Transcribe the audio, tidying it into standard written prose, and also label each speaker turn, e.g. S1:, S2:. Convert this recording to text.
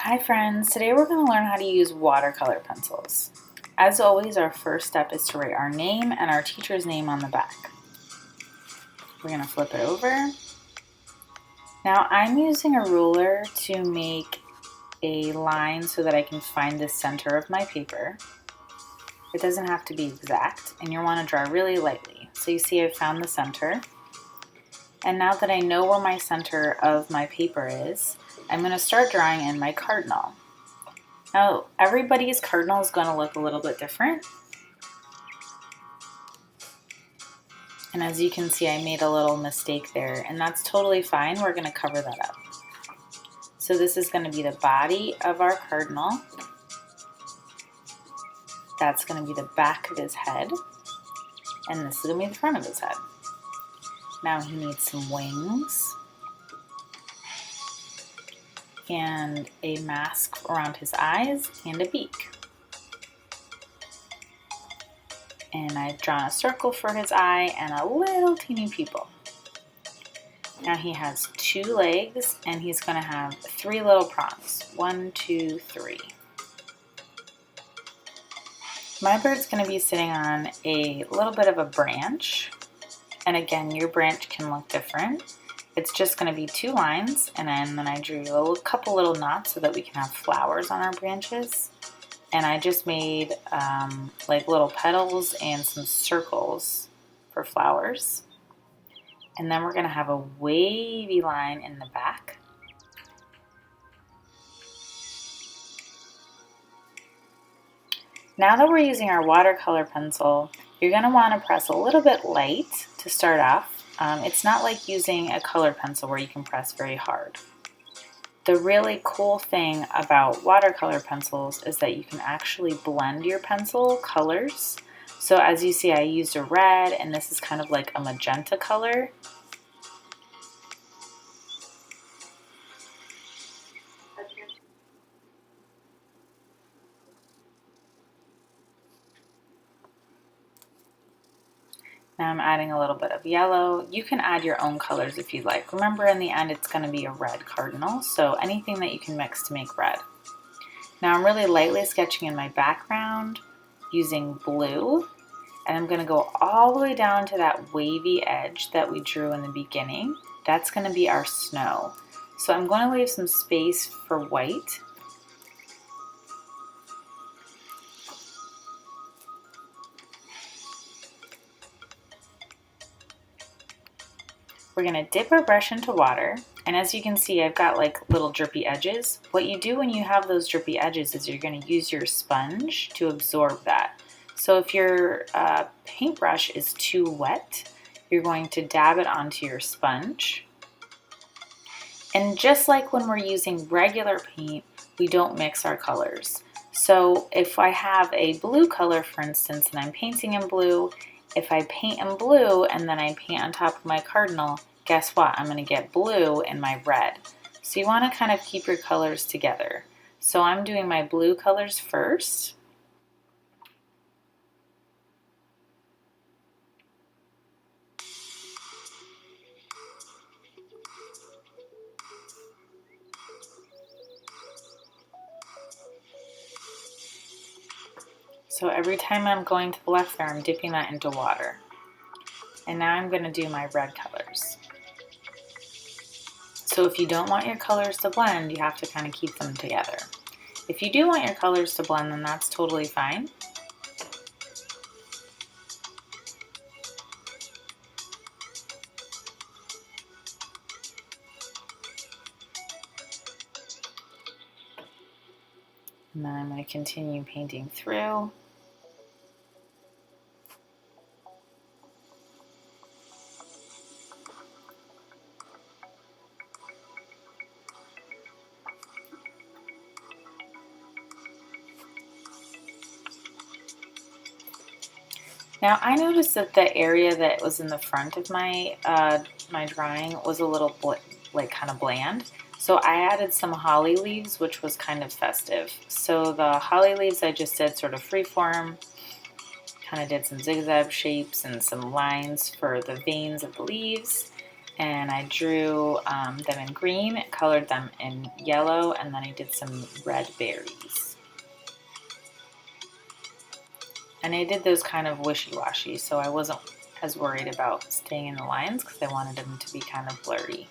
S1: Hi friends, today we're going to learn how to use watercolor pencils. As always, our first step is to write our name and our teacher's name on the back. We're going to flip it over. Now I'm using a ruler to make a line so that I can find the center of my paper. It doesn't have to be exact, and you want to draw really lightly. So you see I've found the center. And now that I know where my center of my paper is, I'm going to start drawing in my cardinal. Now, everybody's cardinal is going to look a little bit different. And as you can see, I made a little mistake there, and that's totally fine. We're going to cover that up. So this is going to be the body of our cardinal. That's going to be the back of his head. And this is going to be the front of his head. Now he needs some wings and a mask around his eyes and a beak. And I've drawn a circle for his eye and a little teeny pupil. Now he has 2 legs and he's going to have 3 little prongs. 1, 2, 3. My bird's going to be sitting on a little bit of a branch. And again, your branch can look different. It's just going to be 2 lines, and then I drew a couple little knots so that we can have flowers on our branches. And I just made like little petals and some circles for flowers. And then we're going to have a wavy line in the back. Now that we're using our watercolor pencil, you're going to want to press a little bit light to start off. It's not like using a colored pencil where you can press very hard. The really cool thing about watercolor pencils is that you can actually blend your pencil colors. So as you see, I used a red, and this is kind of like a magenta color. Now I'm adding a little bit of yellow. You can add your own colors if you'd like. Remember, in the end, it's going to be a red cardinal, so anything that you can mix to make red. Now I'm really lightly sketching in my background using blue, and I'm going to go all the way down to that wavy edge that we drew in the beginning. That's going to be our snow. So I'm going to leave some space for white. We're going to dip our brush into water, and as you can see, I've got like little drippy edges. What you do when you have those drippy edges is you're going to use your sponge to absorb that. So if your paintbrush is too wet, you're going to dab it onto your sponge. And just like when we're using regular paint, we don't mix our colors. So if I have a blue color, for instance, and I'm painting in blue, if I paint in blue and then I paint on top of my cardinal, guess what? I'm going to get blue in my red. So you want to kind of keep your colors together. So I'm doing my blue colors first. So every time I'm going to the left there, I'm dipping that into water. And now I'm going to do my red colors. So if you don't want your colors to blend, you have to kind of keep them together. If you do want your colors to blend, then that's totally fine. And then I'm going to continue painting through. Now I noticed that the area that was in the front of my my drawing was a little kind of bland. So I added some holly leaves, which was kind of festive. So the holly leaves I just did sort of freeform, kind of did some zigzag shapes and some lines for the veins of the leaves. And I drew them in green, colored them in yellow, and then I did some red berries. And I did those kind of wishy-washy, so I wasn't as worried about staying in the lines because I wanted them to be kind of blurry.